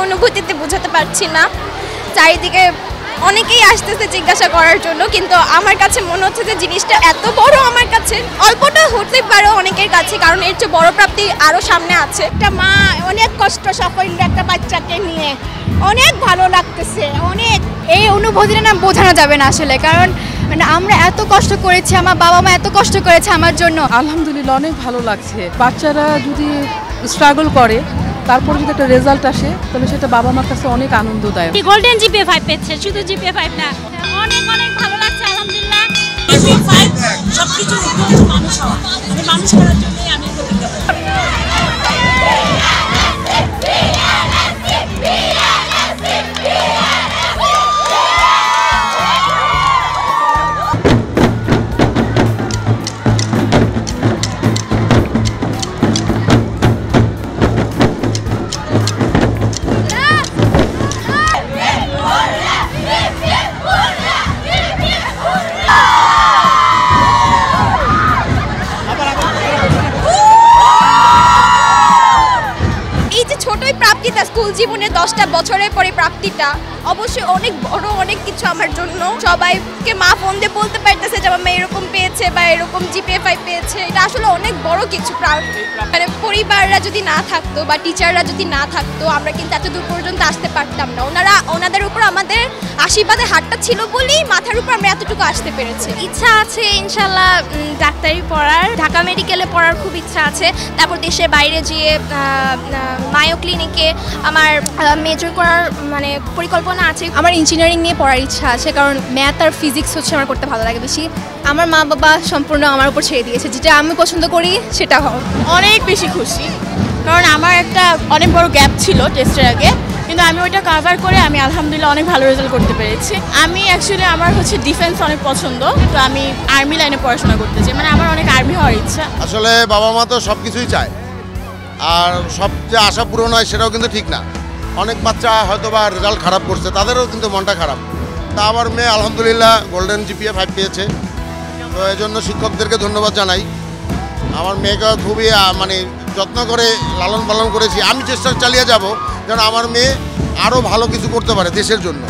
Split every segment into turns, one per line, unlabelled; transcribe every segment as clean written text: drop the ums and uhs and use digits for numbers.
অনুভূতিতে বোঝাতে পারছি না। চারিদিকে অনেকেই আসতেছে জিজ্ঞাসা করার জন্য, কিন্তু আমার কাছে মনে হচ্ছে যে জিনিসটা এত বড়, আমার কাছে অল্পটা হতে পারে অনেকের কাছে, কারণ এর চেয়ে বড় প্রাপ্তি আরও সামনে আছে।
একটা মা অনেক কষ্ট সাফল্য একটা বাচ্চাকে নিয়ে, অনেক ভালো লাগতেছে। অনেক
এই অনুভূতিটা না বোঝানো যাবে না আসলে, কারণ মানে আমরা এত কষ্ট করেছি, আমার বাবা মা এত কষ্ট করেছে আমার জন্য।
আলহামদুলিল্লাহ অনেক ভালো লাগছে। বাচ্চারা যদি স্ট্রাগল করে তারপর যদি একটা রেজাল্ট আসে তাহলে সেটা বাবা মার কাছে অনেক আনন্দদায়ক।
গোল্ডেন জিপিএ 5 পেয়েছে, শুধু জিপিএ 5 না, অনেক অনেক ভালো লাগছে আলহামদুলিল্লাহ।
জিপিএ 5 সবকিছু মানুষ হওয়া, মানুষ করার জন্যই আমি প্রতিজ্ঞা করি।
স্কুল জীবনে 10টা বছরের পরে প্রাপ্তিটা অবশ্যই অনেক বড়, অনেক কিছু আমার জন্য। সবাইকে মা ফোন দিয়ে বলতে পারতেছে যে আমার মেয়ে এরকম পেয়েছে বা এরকম জিপিএ 5 পেয়েছে, এটা আসলে অনেক বড় কিছু। মানে পরিবাররা যদি না থাকতো বা টিচাররা যদি না থাকতো আমরা কিন্তু এত দূর পর্যন্ত আসতে পারতাম না। ওনাদের উপর আমাদের আশীর্বাদের হাতটা ছিল বলেই মাথার উপর আমরা এতটুকু আসতে পেরেছি।
ইচ্ছা আছে ইনশাল্লাহ ডাক্তারি পড়ার, ঢাকা মেডিকেলে পড়ার খুব ইচ্ছা আছে। তারপর দেশের বাইরে গিয়ে মায়ো ক্লিনিকে আমার মেজর করার মানে পরিকল্পনা আছে।
আমার ইঞ্জিনিয়ারিং নিয়ে পড়ার ইচ্ছা আছে, কারণ ম্যাথ আর ফিজিক্স হচ্ছে আমার করতে ভালো লাগে বেশি। আমার মা বাবা সম্পূর্ণ আমার উপর ছেড়ে দিয়েছে, যেটা আমি পছন্দ করি সেটা হোক।
অনেক বেশি খুশি, কারণ আমার একটা অনেক বড় গ্যাপ ছিল টেস্টের আগে, কিন্তু আমি ওইটা কভার করে আমি আলহামদুলিল্লাহ অনেক ভালো রেজাল্ট করতে পেরেছি। আমি অ্যাকচুয়ালি আমার হচ্ছে ডিফেন্স অনেক পছন্দ, তো আমি আর্মি লাইনে পড়াশোনা করতে চাই, মানে আমার অনেক আর্মি হওয়ার ইচ্ছা।
আসলে বাবা মা তো সব কিছুই চায়, আর সব যে আশা পূরণ হয় সেটাও কিন্তু ঠিক না। অনেক বাচ্চা হয়তো বা রেজাল্ট খারাপ করছে, তাদেরও কিন্তু মনটা খারাপ। তা আমার মেয়ে আলহামদুলিল্লাহ গোল্ডেন জিপিএ 5 পেয়েছে, তো এই জন্য শিক্ষকদেরকে ধন্যবাদ জানাই। আমার মেয়েকে খুবই মানে যত্ন করে লালন পালন করেছি। আমি চেষ্টা চালিয়ে যাব যেন আমার মেয়ে আরও ভালো কিছু করতে পারে দেশের জন্য।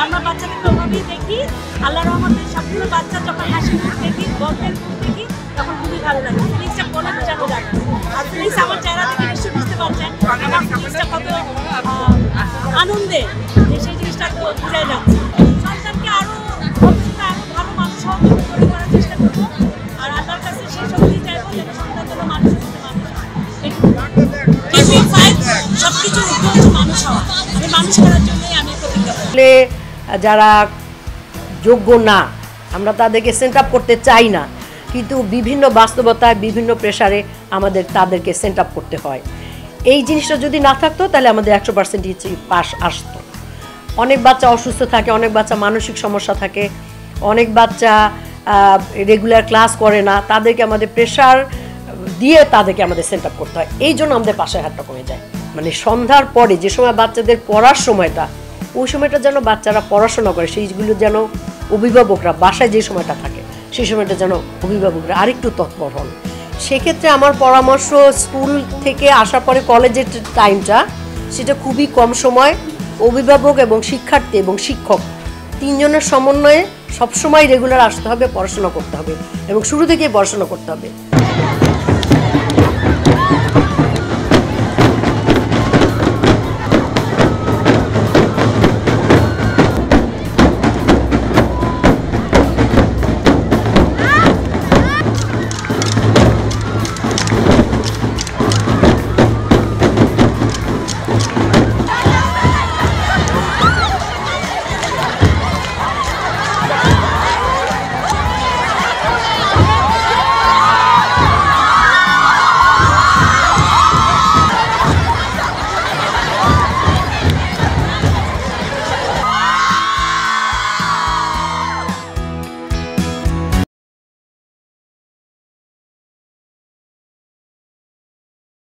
আমরা বাচ্চাদের প্রভাবই দেখি, আল্লাহ রহমতে সবগুলো বাচ্চা যখন হাসি মুখ দেখি, গল্পের মুখ দেখি, তখন খুবই ভালো লাগে। ফিলিংসটা বলে বোঝানো যায় না। আর ফিলিংস আমার চেহারা দেখে নিশ্চয়ই বুঝতে পারছেন আমার ফিলিংসটা কত আনন্দে, যে সেই জিনিসটা তো বোঝাই যাচ্ছে। সন্তানকে আরও ভবিষ্যতে আরও ভালো মানুষ তৈরি করার চেষ্টা করবো, আর আল্লাহর কাছে সেই শক্তি চাইবো যেন সন্তান যেন মানুষ হতে মানুষ হয়। জিপিএ 5 সবকিছু মানুষ হওয়া, মানুষ করার জন্যই আমি প্রতিজ্ঞা করি।
যারা যোগ্য না আমরা তাদেরকে সেন্ট আপ করতে চাই না, কিন্তু বিভিন্ন বাস্তবতায় বিভিন্ন প্রেশারে আমাদের তাদেরকে সেন্ট আপ করতে হয়। এই জিনিসটা যদি না থাকতো তাহলে আমাদের 100% পাস আসতো। অনেক বাচ্চা অসুস্থ থাকে, অনেক বাচ্চা মানসিক সমস্যা থাকে, অনেক বাচ্চা রেগুলার ক্লাস করে না, তাদেরকে আমাদের প্রেশার দিয়ে তাদেরকে আমাদের সেন্ট আপ করতে হয়। এই জন্য আমাদের পাশের হাতটা কমে যায়। মানে সন্ধ্যার পরে যে সময় বাচ্চাদের পড়ার সময়টা, ওই সময়টা যেন বাচ্চারা পড়াশোনা করে, সেইগুলো যেন অভিভাবকরা বাসায় যে সময়টা থাকে সেই সময়টা যেন অভিভাবকরা আরেকটু তৎপর হন। সেক্ষেত্রে আমার পরামর্শ, স্কুল থেকে আসার পরে কলেজের টাইমটা সেটা খুবই কম সময়, অভিভাবক এবং শিক্ষার্থী এবং শিক্ষক তিনজনের সমন্বয়ে সবসময় রেগুলার আসতে হবে, পড়াশোনা করতে হবে এবং শুরু থেকেই পড়াশোনা করতে হবে।